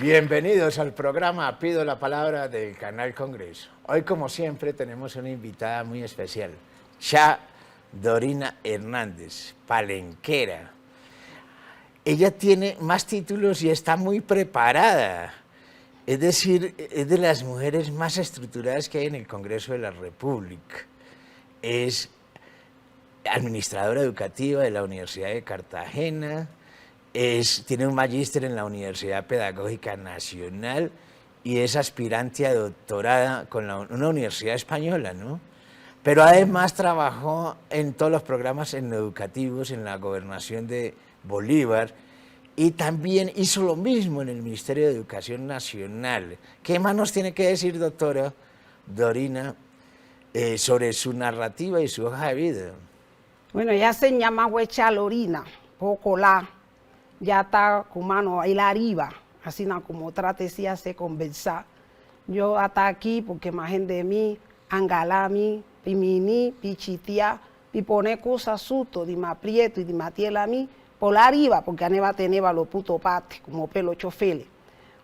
Bienvenidos al programa Pido la Palabra del Canal Congreso. Hoy, como siempre, tenemos una invitada muy especial, Cha Dorina Hernández, palenquera. Ella tiene más títulos y está muy preparada. Es decir, es de las mujeres más estructuradas que hay en el Congreso de la República. Es administradora educativa de la Universidad de Cartagena, tiene un magíster en la Universidad Pedagógica Nacional y es aspirante a doctorada con una universidad española, ¿no? Pero además trabajó en todos los programas educativos en la gobernación de Bolívar y también hizo lo mismo en el Ministerio de Educación Nacional. ¿Qué más nos tiene que decir, doctora Dorina, sobre su narrativa y su hoja de vida? Bueno, ella se llama Huecha Lorina, poco la, ya está como ahí la arriba, así como tratecía se conversar. Yo hasta aquí porque más gente de mí, angalami, pimini, pichitia, pipone cosas suto, di más prieto y di más tiela a mí, por la arriba, porque aneva teneva los puto pate, como pelo chofele.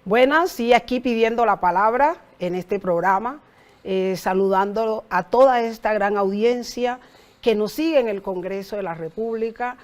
Buenas, sí, aquí pidiendo la palabra en este programa, saludando a toda esta gran audiencia que nos sigue en el Congreso de la República.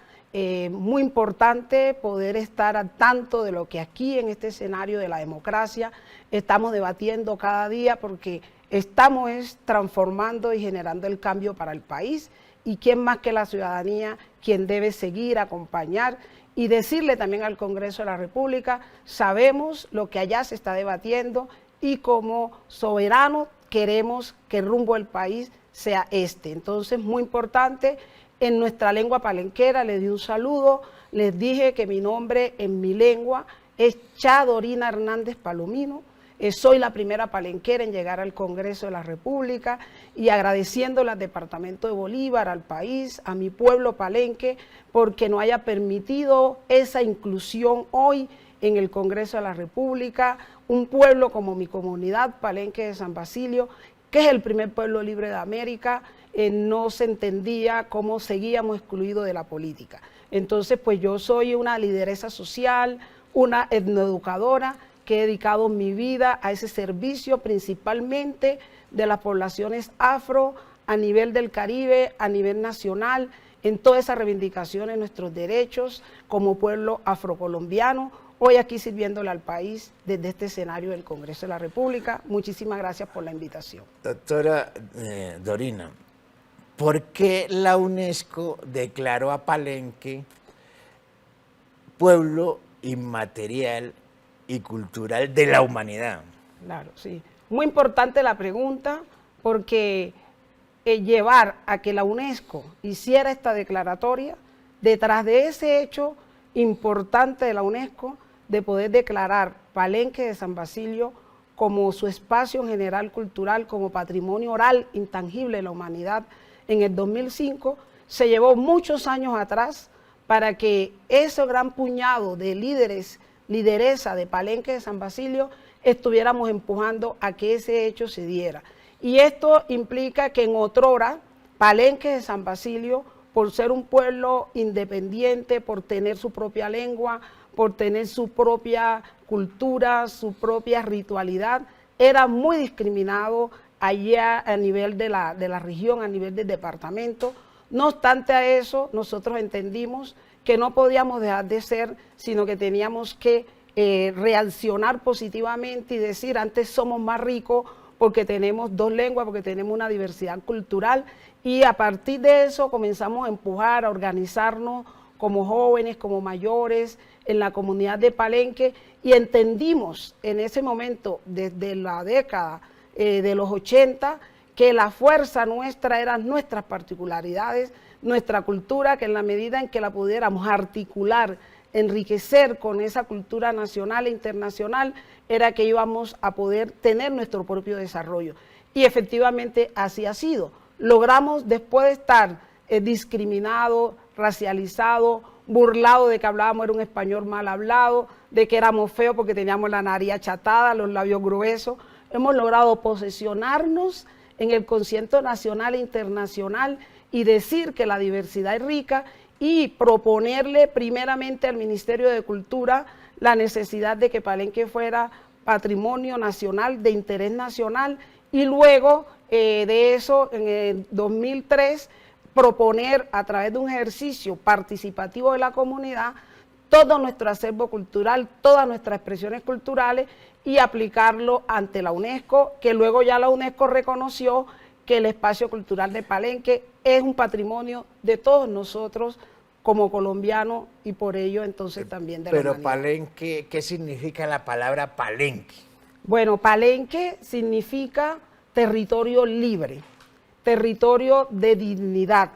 Muy importante poder estar al tanto de lo que aquí en este escenario de la democracia estamos debatiendo cada día, porque estamos transformando y generando el cambio para el país, y quién más que la ciudadanía quien debe seguir, acompañar y decirle también al Congreso de la República: sabemos lo que allá se está debatiendo y como soberanos queremos que el rumbo del país sea este. Entonces, muy importante, en nuestra lengua palenquera les di un saludo, les dije que mi nombre en mi lengua es Cha Dorina Hernández Palomino, soy la primera palenquera en llegar al Congreso de la República, y agradeciéndole al Departamento de Bolívar, al país, a mi pueblo palenque, porque nos haya permitido esa inclusión hoy en el Congreso de la República, un pueblo como mi comunidad Palenque de San Basilio, que es el primer pueblo libre de América, no se entendía cómo seguíamos excluidos de la política. Entonces, pues yo soy una lideresa social, una etnoeducadora, que he dedicado mi vida a ese servicio, principalmente de las poblaciones afro, a nivel del Caribe, a nivel nacional, en todas esas reivindicaciones, nuestros derechos como pueblo afrocolombiano, hoy aquí sirviéndole al país desde este escenario del Congreso de la República. Muchísimas gracias por la invitación. Doctora Dorina, ¿por qué la UNESCO declaró a Palenque pueblo inmaterial y cultural de la humanidad? Claro, sí. Muy importante la pregunta, porque llevar a que la UNESCO hiciera esta declaratoria, detrás de ese hecho importante de la UNESCO, de poder declarar Palenque de San Basilio como su espacio en general cultural, como patrimonio oral intangible de la humanidad en el 2005, se llevó muchos años atrás para que ese gran puñado de lideresa de Palenque de San Basilio estuviéramos empujando a que ese hecho se diera. Y esto implica que en otrora Palenque de San Basilio, por ser un pueblo independiente, por tener su propia lengua, por tener su propia cultura, su propia ritualidad, era muy discriminado allá a nivel de la región, a nivel del departamento. No obstante a eso, nosotros entendimos que no podíamos dejar de ser, sino que teníamos que reaccionar positivamente y decir: antes somos más ricos porque tenemos dos lenguas, porque tenemos una diversidad cultural, y a partir de eso comenzamos a empujar, a organizarnos como jóvenes, como mayores, en la comunidad de Palenque, y entendimos en ese momento, desde la década de los 80, que la fuerza nuestra eran nuestras particularidades, nuestra cultura, que en la medida en que la pudiéramos articular, enriquecer con esa cultura nacional e internacional, era que íbamos a poder tener nuestro propio desarrollo. Y efectivamente así ha sido. Logramos, después de estar discriminado, racializado, burlado de que hablábamos era un español mal hablado, de que éramos feos porque teníamos la nariz achatada, los labios gruesos, hemos logrado posesionarnos en el concierto nacional e internacional y decir que la diversidad es rica, y proponerle primeramente al Ministerio de Cultura la necesidad de que Palenque fuera patrimonio nacional, de interés nacional, y luego de eso, en el 2003, proponer a través de un ejercicio participativo de la comunidad todo nuestro acervo cultural, todas nuestras expresiones culturales y aplicarlo ante la UNESCO, que luego ya la UNESCO reconoció que el espacio cultural de Palenque es un patrimonio de todos nosotros como colombianos y por ello entonces también de la humanidad. Pero Palenque, ¿qué significa la palabra Palenque? Bueno, Palenque significa territorio libre, territorio de dignidad.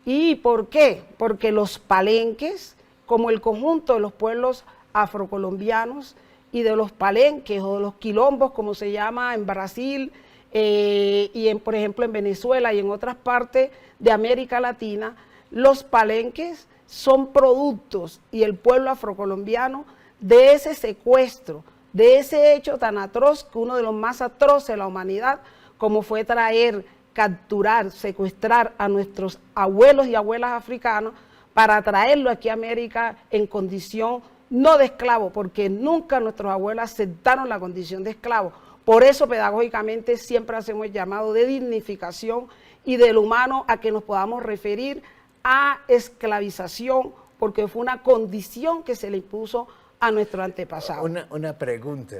¿Y por qué? Porque los palenques, como el conjunto de los pueblos afrocolombianos y de los palenques o de los quilombos, como se llama en Brasil y por ejemplo en Venezuela y en otras partes de América Latina, los palenques son productos y el pueblo afrocolombiano de ese secuestro, de ese hecho tan atroz, que uno de los más atroces de la humanidad, como fue traer, capturar, secuestrar a nuestros abuelos y abuelas africanos para traerlo aquí a América en condición no de esclavo, porque nunca nuestros abuelos aceptaron la condición de esclavo. Por eso pedagógicamente siempre hacemos llamado de dignificación y del humano a que nos podamos referir a esclavización, porque fue una condición que se le impuso a nuestro antepasado. Una pregunta.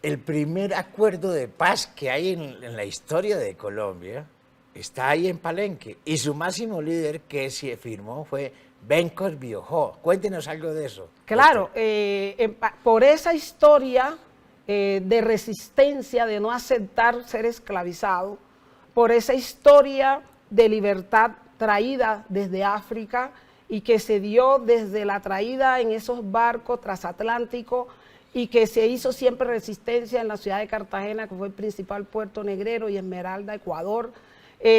El primer acuerdo de paz que hay en la historia de Colombia está ahí en Palenque, y su máximo líder que se firmó fue Bencos Biojó. Cuéntenos algo de eso. Claro, por esa historia de resistencia, de no aceptar ser esclavizado, por esa historia de libertad traída desde África y que se dio desde la traída en esos barcos transatlánticos y que se hizo siempre resistencia en la ciudad de Cartagena, que fue el principal puerto negrero, y Esmeralda, Ecuador.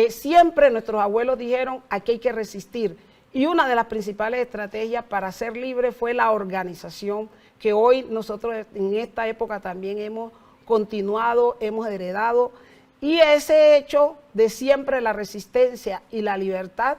Siempre nuestros abuelos dijeron, aquí hay que resistir. Y una de las principales estrategias para ser libre fue la organización, que hoy nosotros en esta época también hemos continuado, hemos heredado. Y ese hecho de siempre la resistencia y la libertad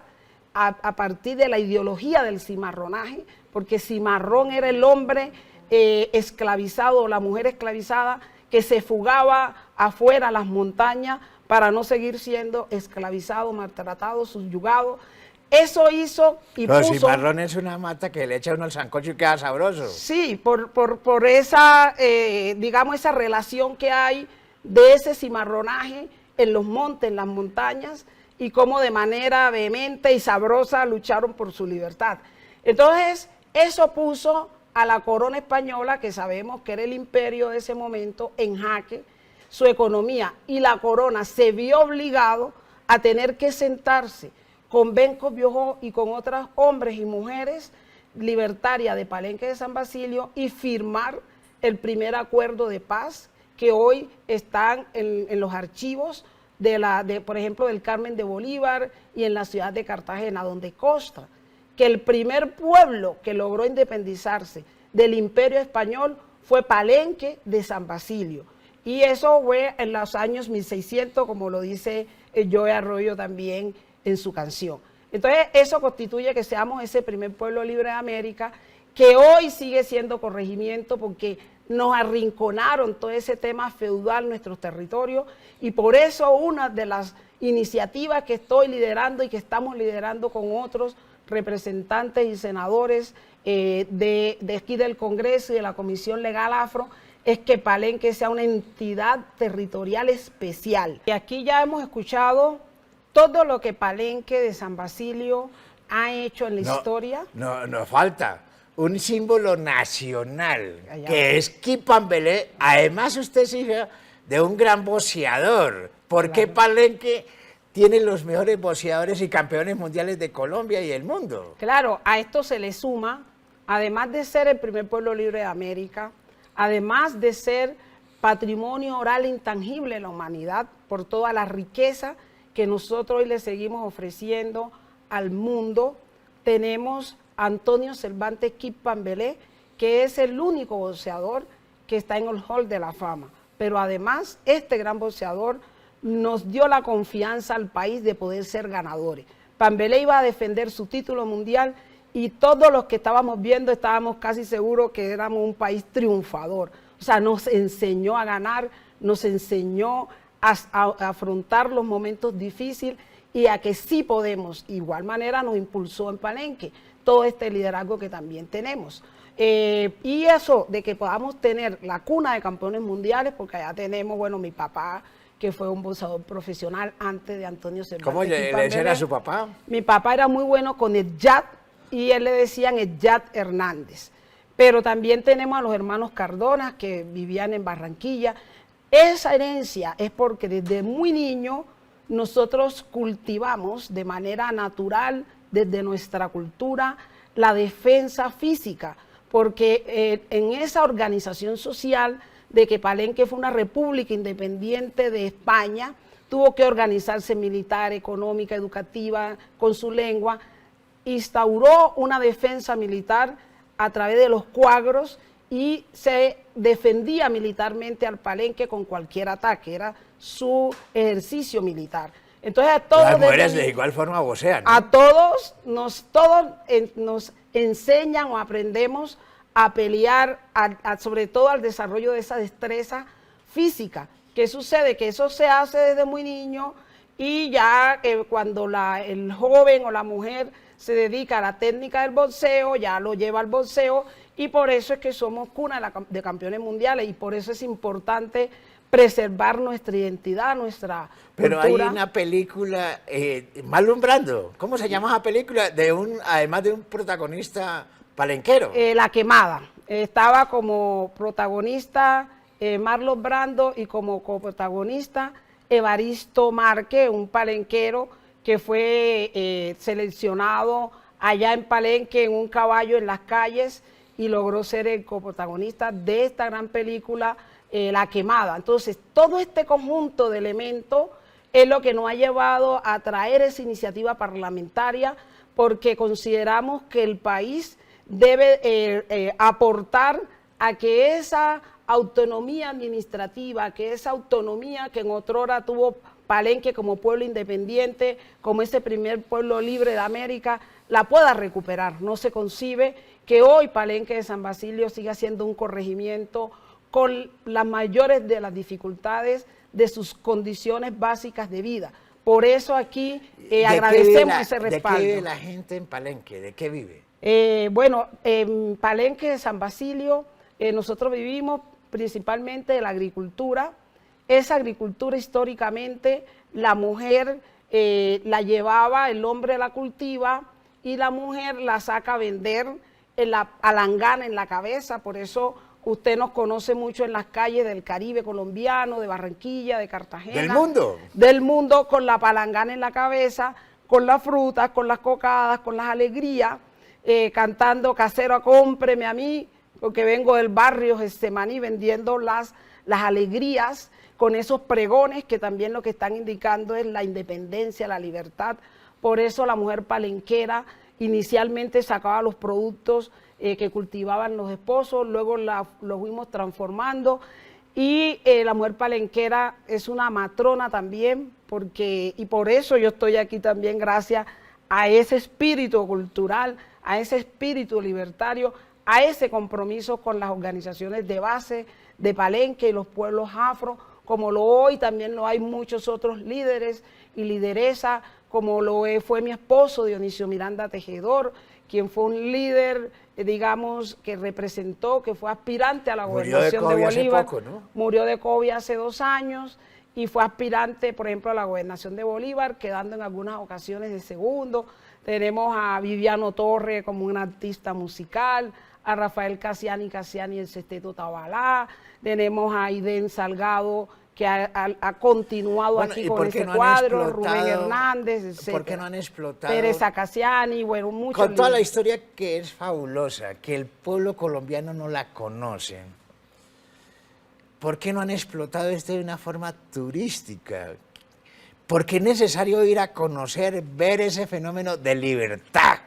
a partir de la ideología del cimarronaje, porque cimarrón era el hombre esclavizado o la mujer esclavizada que se fugaba afuera a las montañas para no seguir siendo esclavizado, maltratado, subyugado. Eso hizo y Pero puso... cimarrón es una mata que le echa uno al sancocho y queda sabroso. Sí, por esa, digamos, esa relación que hay de ese cimarronaje en los montes, en las montañas, y cómo de manera vehemente y sabrosa lucharon por su libertad. Entonces, eso puso a la corona española, que sabemos que era el imperio de ese momento, en jaque su economía, y la corona se vio obligado a tener que sentarse con Bencos Biojó y con otros hombres y mujeres libertarias de Palenque de San Basilio y firmar el primer acuerdo de paz que hoy están en los archivos por ejemplo, del Carmen de Bolívar y en la ciudad de Cartagena, donde consta que el primer pueblo que logró independizarse del imperio español fue Palenque de San Basilio. Y eso fue en los años 1600, como lo dice Joe Arroyo también en su canción. Entonces, eso constituye que seamos ese primer pueblo libre de América, que hoy sigue siendo corregimiento porque nos arrinconaron todo ese tema feudal en nuestros territorios, y por eso una de las iniciativas que estoy liderando y que estamos liderando con otros representantes y senadores de aquí del Congreso y de la Comisión Legal Afro, es que Palenque sea una entidad territorial especial. Y aquí ya hemos escuchado todo lo que Palenque de San Basilio ha hecho en la historia. No falta un símbolo nacional, que es Quipambelé. Además, usted es hija de un gran boxeador. ¿Por qué Palenque tiene los mejores boxeadores y campeones mundiales de Colombia y el mundo? Claro, a esto se le suma, además de ser el primer pueblo libre de América, además de ser patrimonio oral intangible de la humanidad por toda la riqueza que nosotros hoy le seguimos ofreciendo al mundo, tenemos a Antonio Cervantes Quipambelé, que es el único boxeador que está en el Hall de la Fama. Pero además, este gran boxeador nos dio la confianza al país de poder ser ganadores. Pambelé iba a defender su título mundial y todos los que estábamos viendo estábamos casi seguros que éramos un país triunfador. O sea, nos enseñó a ganar, nos enseñó a afrontar los momentos difíciles y a que sí podemos. Igual manera nos impulsó en Palenque todo este liderazgo que también tenemos. Y eso de que podamos tener la cuna de campeones mundiales, porque allá tenemos, bueno, mi papá, que fue un boxeador profesional antes de Antonio Cervantes. ¿Cómo le decían a su papá? Mi papá era muy bueno con el Yat, y él le decían el Yat Hernández. Pero también tenemos a los hermanos Cardona, que vivían en Barranquilla. Esa herencia es porque desde muy niño nosotros cultivamos de manera natural, desde nuestra cultura, la defensa física, porque en esa organización social de que Palenque fue una república independiente de España, tuvo que organizarse militar, económica, educativa, con su lengua, instauró una defensa militar a través de los cuadros y se defendía militarmente al Palenque con cualquier ataque, era su ejercicio militar. Entonces a todos las mujeres de igual forma vocean, ¿no? A todos nos enseñan o aprendemos a pelear, sobre todo al desarrollo de esa destreza física. ¿Qué sucede? Que eso se hace desde muy niño y ya cuando el joven o la mujer se dedica a la técnica del boxeo, ya lo lleva al boxeo y por eso es que somos cuna de campeones mundiales y por eso es importante preservar nuestra identidad, nuestra Pero cultura. hay una película, Marlon Brando, ¿cómo se llama esa película? Además de un protagonista palenquero. La Quemada. Estaba como protagonista Marlon Brando y como coprotagonista Evaristo Márquez, un palenquero que fue seleccionado allá en Palenque en un caballo en las calles y logró ser el coprotagonista de esta gran película, La Quemada. Entonces, todo este conjunto de elementos es lo que nos ha llevado a traer esa iniciativa parlamentaria porque consideramos que el país debe aportar a que esa autonomía administrativa, que esa autonomía que en otrora tuvo Palenque como pueblo independiente, como ese primer pueblo libre de América, la pueda recuperar. No se concibe que hoy Palenque de San Basilio siga siendo un corregimiento con las mayores de las dificultades de sus condiciones básicas de vida. Por eso aquí agradecemos ese respaldo. ¿De qué vive la gente en Palenque? ¿De qué vive? Bueno, en Palenque de San Basilio nosotros vivimos principalmente de la agricultura. Esa agricultura históricamente la mujer la llevaba, el hombre la cultiva y la mujer la saca a vender en la palangana en la cabeza. Por eso usted nos conoce mucho en las calles del Caribe colombiano, de Barranquilla, de Cartagena. ¿Del mundo? Del mundo, con la palangana en la cabeza, con las frutas, con las cocadas, con las alegrías, cantando casero, cómpreme a mí, porque vengo del barrio Getsemaní vendiendo las alegrías, con esos pregones que también lo que están indicando es la independencia, la libertad. Por eso la mujer palenquera inicialmente sacaba los productos que cultivaban los esposos, luego los fuimos transformando y la mujer palenquera es una matrona también, y por eso yo estoy aquí también gracias a ese espíritu cultural, a ese espíritu libertario, a ese compromiso con las organizaciones de base de Palenque y los pueblos afro, como lo hoy también lo hay muchos otros líderes y lideresas, como lo fue mi esposo Dionisio Miranda Tejedor, quien fue un líder, digamos, que representó, que fue aspirante a la gobernación de Bolívar. Hace poco, ¿no? Murió de COVID hace 2 años y fue aspirante, por ejemplo, a la gobernación de Bolívar, quedando en algunas ocasiones de segundo. Tenemos a Viviano Torre como un artista musical, a Rafael Casiani el Sexteto Tabalá, tenemos a Aiden Salgado, que ha continuado aquí con ese cuadro, Rubén Hernández, etc. ¿Por qué no han explotado? Teresa Casiani, bueno, muchos. Con toda la historia que es fabulosa, que el pueblo colombiano no la conoce, ¿por qué no han explotado esto de una forma turística? Porque es necesario ir a conocer, ver ese fenómeno de libertad,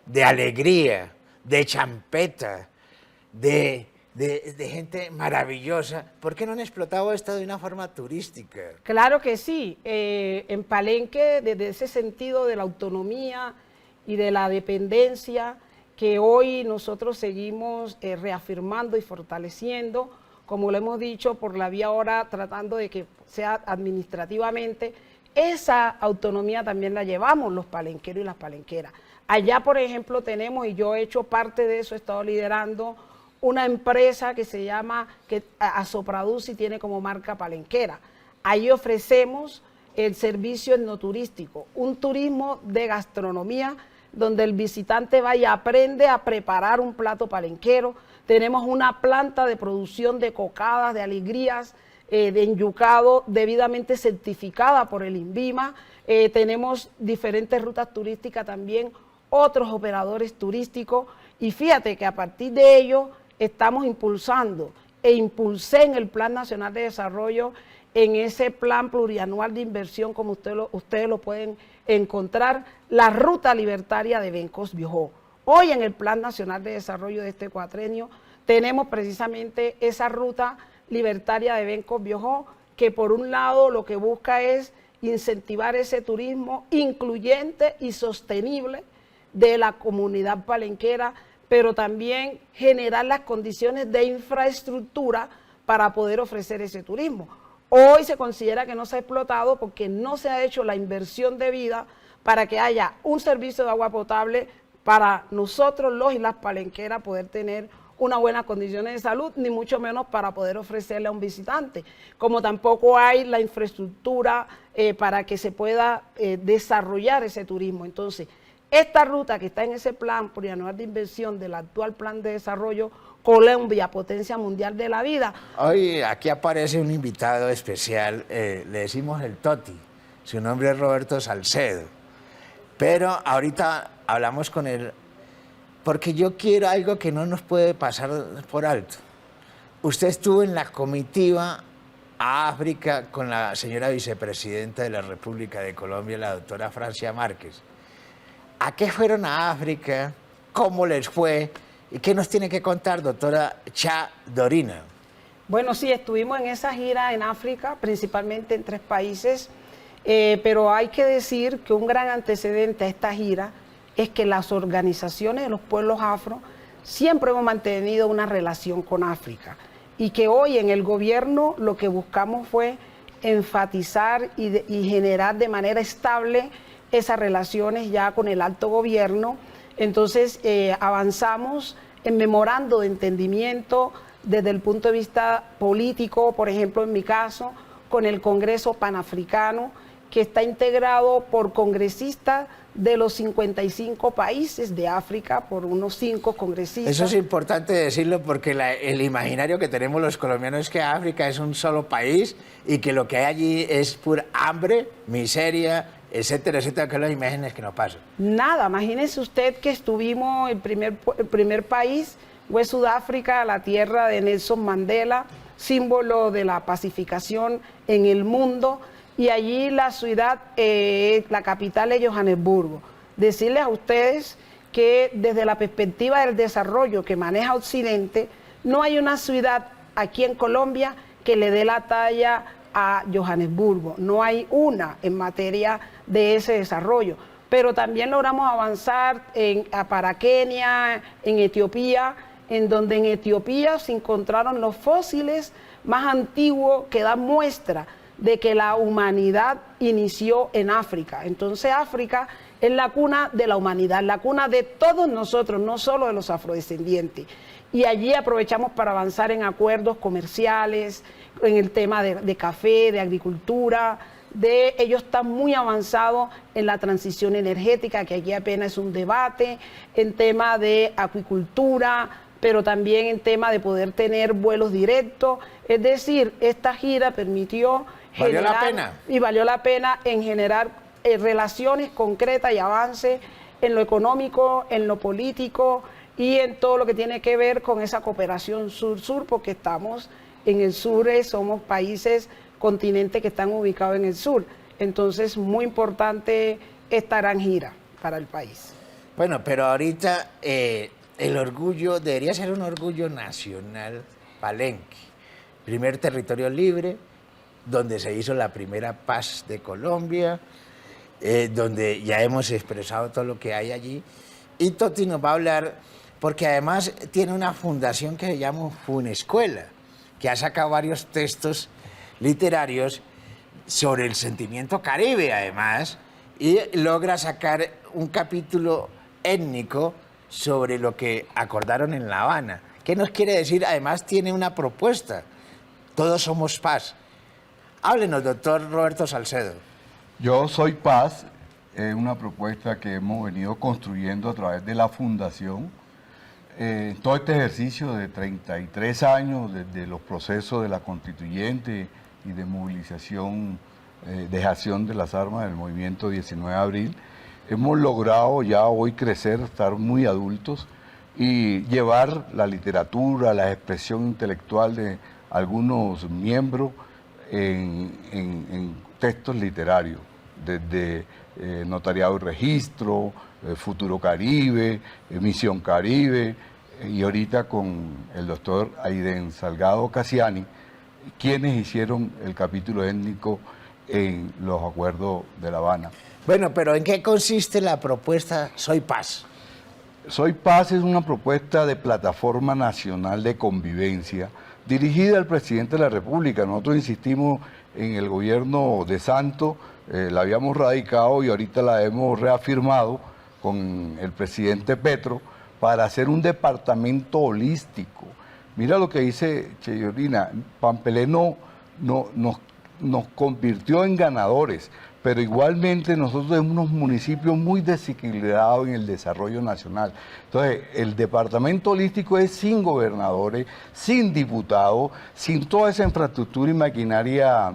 de alegría, de champeta, de gente maravillosa. ¿Por qué no han explotado esto de una forma turística? Claro que sí. En Palenque, desde ese sentido de la autonomía y de la dependencia que hoy nosotros seguimos reafirmando y fortaleciendo, como lo hemos dicho, por la vía ahora tratando de que sea administrativamente. Esa autonomía también la llevamos los palenqueros y las palenqueras. Allá, por ejemplo, tenemos, y yo he hecho parte de eso, he estado liderando una empresa que se llama Asopraduce y tiene como marca Palenquera. Ahí ofrecemos el servicio etnoturístico, un turismo de gastronomía donde el visitante va y aprende a preparar un plato palenquero. Tenemos una planta de producción de cocadas, de alegrías, de enyucado debidamente certificada por el INVIMA. Tenemos diferentes rutas turísticas también, otros operadores turísticos, y fíjate que a partir de ello estamos impulsando e impulsé en el Plan Nacional de Desarrollo, en ese plan plurianual de inversión, como ustedes lo pueden encontrar, la ruta libertaria de Bencos Biojó. Hoy en el Plan Nacional de Desarrollo de este cuatrenio tenemos precisamente esa ruta libertaria de Bencos Biojó, que por un lado lo que busca es incentivar ese turismo incluyente y sostenible de la comunidad palenquera, pero también generar las condiciones de infraestructura para poder ofrecer ese turismo. Hoy se considera que no se ha explotado porque no se ha hecho la inversión debida para que haya un servicio de agua potable para nosotros los y las palenqueras poder tener unas buenas condiciones de salud, ni mucho menos para poder ofrecerle a un visitante. Como tampoco hay la infraestructura para que se pueda desarrollar ese turismo. Entonces, esta ruta que está en ese plan plurianual de inversión del actual plan de desarrollo Colombia, potencia mundial de la vida. Hoy aquí aparece un invitado especial, le decimos el Toti, su nombre es Roberto Salcedo, pero ahorita hablamos con él porque yo quiero algo que no nos puede pasar por alto. Usted estuvo en la comitiva a África con la señora vicepresidenta de la República de Colombia, la doctora Francia Márquez. ¿A qué fueron a África? ¿Cómo les fue? ¿Y qué nos tiene que contar, doctora Cha Dorina? Bueno, sí, estuvimos en esa gira en África, principalmente en 3 países, pero hay que decir que un gran antecedente a esta gira es que las organizaciones de los pueblos afro siempre hemos mantenido una relación con África y que hoy en el gobierno lo que buscamos fue enfatizar y generar de manera estable esas relaciones ya con el alto gobierno. Entonces avanzamos en memorando de entendimiento desde el punto de vista político, por ejemplo en mi caso, con el Congreso Panafricano, que está integrado por congresistas de los 55 países de África, por unos 5 congresistas. Eso es importante decirlo porque el imaginario que tenemos los colombianos es que África es un solo país y que lo que hay allí es pura hambre, miseria, etcétera, etcétera, que son las imágenes que nos pasan. Nada, imagínese usted que estuvimos, el primer país fue Sudáfrica, la tierra de Nelson Mandela, símbolo de la pacificación en el mundo, y allí la ciudad, la capital es Johannesburgo. Decirles a ustedes que desde la perspectiva del desarrollo que maneja Occidente, no hay una ciudad aquí en Colombia que le dé la talla a Johannesburgo, no hay una en materia de ese desarrollo, pero también logramos avanzar para Kenia, en Etiopía, en donde en Etiopía se encontraron los fósiles más antiguos que dan muestra de que la humanidad inició en África. Entonces África es la cuna de la humanidad, la cuna de todos nosotros, no solo de los afrodescendientes. Y allí aprovechamos para avanzar en acuerdos comerciales, en el tema de café, de agricultura, ellos están muy avanzados en la transición energética, que aquí apenas es un debate, en tema de acuicultura, pero también en tema de poder tener vuelos directos. Es decir, esta gira permitió ¿Valió la pena? Y valió la pena en generar relaciones concretas y avances en lo económico, en lo político y en todo lo que tiene que ver con esa cooperación sur-sur, porque estamos en el sur, somos países, continentes que están ubicados en el sur. Entonces, muy importante esta gran gira para el país. Bueno, pero ahorita el orgullo, debería ser un orgullo nacional, Palenque, primer territorio libre, donde se hizo la primera paz de Colombia, donde ya hemos expresado todo lo que hay allí. Y Toti nos va a hablar, porque además tiene una fundación que se llama Funescuela, que ha sacado varios textos literarios sobre el sentimiento caribe, además, y logra sacar un capítulo étnico sobre lo que acordaron en La Habana. ¿Qué nos quiere decir? Además tiene una propuesta, todos somos paz. Háblenos, doctor Roberto Salcedo. Yo soy paz, es una propuesta que hemos venido construyendo a través de la fundación. Todo este ejercicio de 33 años, desde los procesos de la constituyente y de movilización, dejación de las armas del movimiento 19 de abril, hemos logrado ya hoy crecer, estar muy adultos y llevar la literatura, la expresión intelectual de algunos miembros en textos literarios, desde Notariado y Registro, Futuro Caribe, Misión Caribe, y ahorita con el doctor Aiden Salgado Casiani, quienes hicieron el capítulo étnico en los acuerdos de La Habana. Bueno, pero ¿en qué consiste la propuesta Soy Paz? Soy Paz es una propuesta de plataforma nacional de convivencia dirigida al presidente de la República. Nosotros insistimos en el gobierno de Santos, la habíamos radicado y ahorita la hemos reafirmado con el presidente Petro para hacer un departamento holístico. Mira lo que dice Cheyorina, Pampelé nos convirtió en ganadores, pero igualmente nosotros tenemos unos municipios muy desequilibrados en el desarrollo nacional. Entonces, el departamento holístico es sin gobernadores, sin diputados, sin toda esa infraestructura y maquinaria,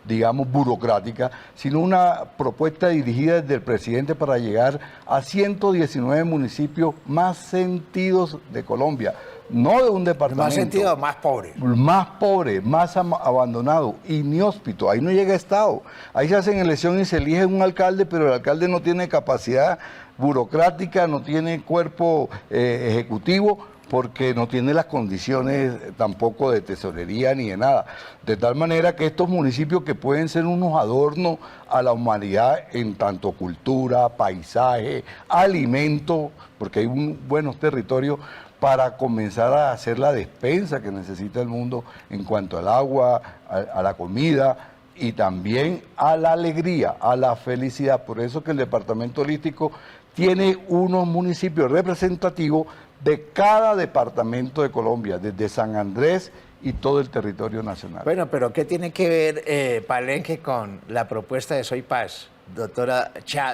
digamos, burocrática, sino una propuesta dirigida desde el presidente para llegar a 119 municipios más sentidos de Colombia. No de un departamento. Más sentido, más pobre. Más pobre, más abandonado, inhóspito. Ahí no llega Estado. Ahí se hacen elecciones y se elige un alcalde, pero el alcalde no tiene capacidad burocrática, no tiene cuerpo ejecutivo, porque no tiene las condiciones tampoco de tesorería ni de nada. De tal manera que estos municipios que pueden ser unos adornos a la humanidad en tanto cultura, paisaje, alimento, porque hay buenos territorios, para comenzar a hacer la despensa que necesita el mundo en cuanto al agua, a la comida y también a la alegría, a la felicidad. Por eso que el departamento holístico tiene unos municipios representativos de cada departamento de Colombia, desde San Andrés y todo el territorio nacional. Bueno, pero ¿qué tiene que ver Palenque con la propuesta de Soy Paz, doctora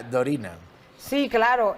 Dorina? Sí, claro.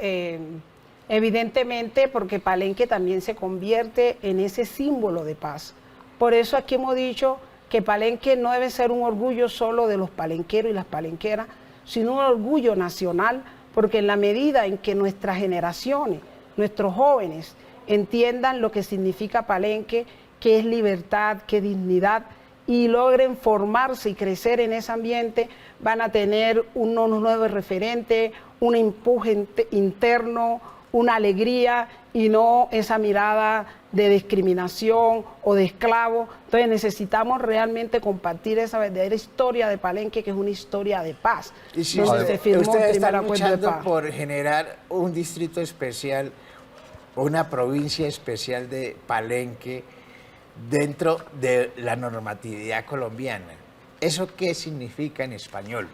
Evidentemente, porque Palenque también se convierte en ese símbolo de paz. Por eso aquí hemos dicho que Palenque no debe ser un orgullo solo de los palenqueros y las palenqueras, sino un orgullo nacional, porque en la medida en que nuestras generaciones, nuestros jóvenes, entiendan lo que significa Palenque, qué es libertad, qué dignidad, y logren formarse y crecer en ese ambiente, van a tener unos nuevos referentes, un empuje interno, una alegría y no esa mirada de discriminación o de esclavo. Entonces necesitamos realmente compartir esa verdadera historia de Palenque, que es una historia de paz. Y si donde se firmó el ustedes primer están acuerdo de luchando paz. por generar un distrito especial, una provincia especial de Palenque dentro de la normatividad colombiana. ¿Eso qué significa en español?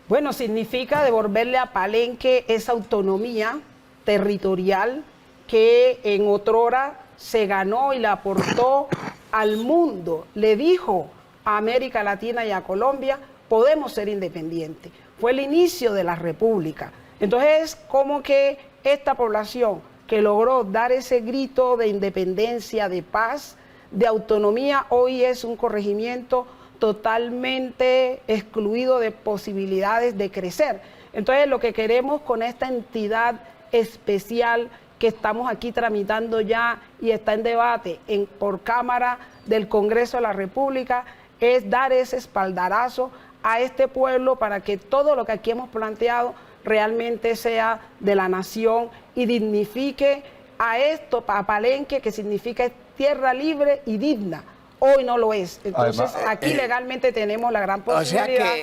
Bueno, significa devolverle a Palenque esa autonomía territorial que en otrora se ganó y le aportó al mundo. Le dijo a América Latina y a Colombia, podemos ser independientes. Fue el inicio de la República. Entonces, como que esta población que logró dar ese grito de independencia, de paz, de autonomía, hoy es un corregimiento totalmente excluido de posibilidades de crecer. Entonces, lo que queremos con esta entidad especial que estamos aquí tramitando ya y está en debate por Cámara del Congreso de la República es dar ese espaldarazo a este pueblo para que todo lo que aquí hemos planteado realmente sea de la nación y dignifique a esto, a Palenque, que significa tierra libre y digna. Hoy no lo es. Entonces, Además, aquí legalmente tenemos la gran O sea posibilidad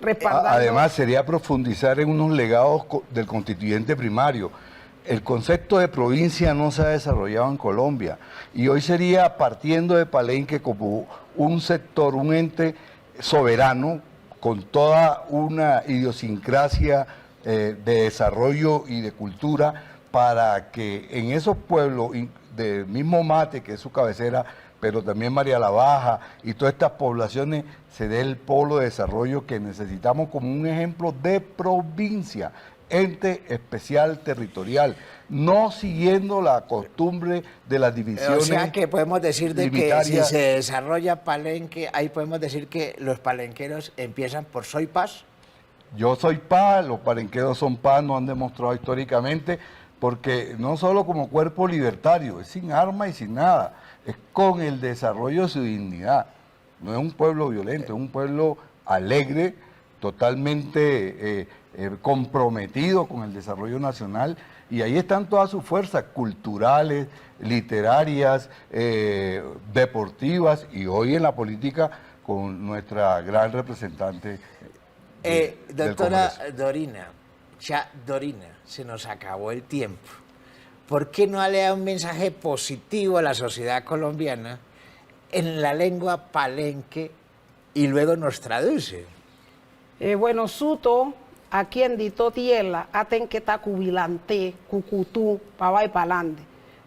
respaldando. Además, sería profundizar en unos legados del constituyente primario. El concepto de provincia no se ha desarrollado en Colombia y hoy sería partiendo de Palenque como un sector, un ente soberano con toda una idiosincrasia de desarrollo y de cultura para que en esos pueblos del mismo Mate, que es su cabecera, pero también María la Baja y todas estas poblaciones se dé el polo de desarrollo que necesitamos como un ejemplo de provincia, ente especial territorial, no siguiendo la costumbre de las divisiones. O sea que podemos decir de que si se desarrolla Palenque, ahí podemos decir que los palenqueros empiezan por Soy Paz. Yo soy paz, los palenqueros son paz, nos han demostrado históricamente, porque no solo como cuerpo libertario, es sin armas y sin nada, es con el desarrollo de su dignidad. No es un pueblo violento, es un pueblo alegre, totalmente comprometido con el desarrollo nacional, y ahí están todas sus fuerzas culturales, literarias, deportivas, y hoy en la política con nuestra gran representante. Doctora Dorina, ya Dorina, se nos acabó el tiempo. ¿Por qué no le da un mensaje positivo a la sociedad colombiana en la lengua palenque y luego nos traduce? Bueno, suto, aquí en dito tierra, aten que ta cubilante, cucutú, pava y palande.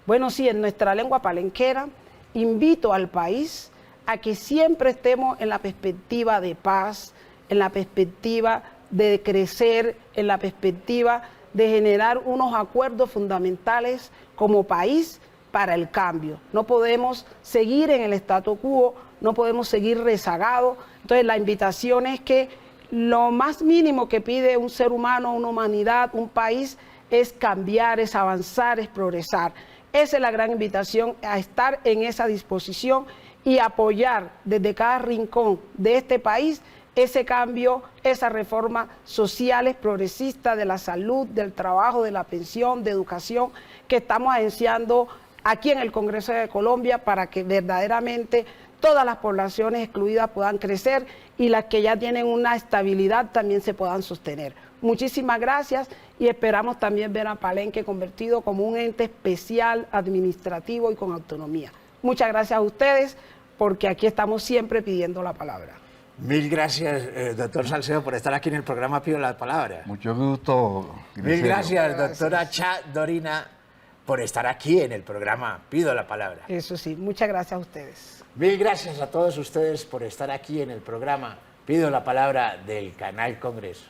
Bueno, sí, en nuestra lengua palenquera, invito al país a que siempre estemos en la perspectiva de paz, en la perspectiva de crecer, en la perspectiva de generar unos acuerdos fundamentales como país para el cambio. No podemos seguir en el statu quo, no podemos seguir rezagados. Entonces la invitación es que lo más mínimo que pide un ser humano, una humanidad, un país, es cambiar, es avanzar, es progresar. Esa es la gran invitación, a estar en esa disposición y apoyar desde cada rincón de este país ese cambio, esas reformas sociales, progresistas de la salud, del trabajo, de la pensión, de educación, que estamos agenciando aquí en el Congreso de Colombia para que verdaderamente todas las poblaciones excluidas puedan crecer y las que ya tienen una estabilidad también se puedan sostener. Muchísimas gracias y esperamos también ver a Palenque convertido como un ente especial, administrativo y con autonomía. Muchas gracias a ustedes porque aquí estamos siempre pidiendo la palabra. Mil gracias, doctor Salcedo, por estar aquí en el programa Pido la Palabra. Mucho gusto. Mil gracias, doctora Cha Dorina, por estar aquí en el programa Pido la Palabra. Eso sí, muchas gracias a ustedes. Mil gracias a todos ustedes por estar aquí en el programa Pido la Palabra del Canal Congreso.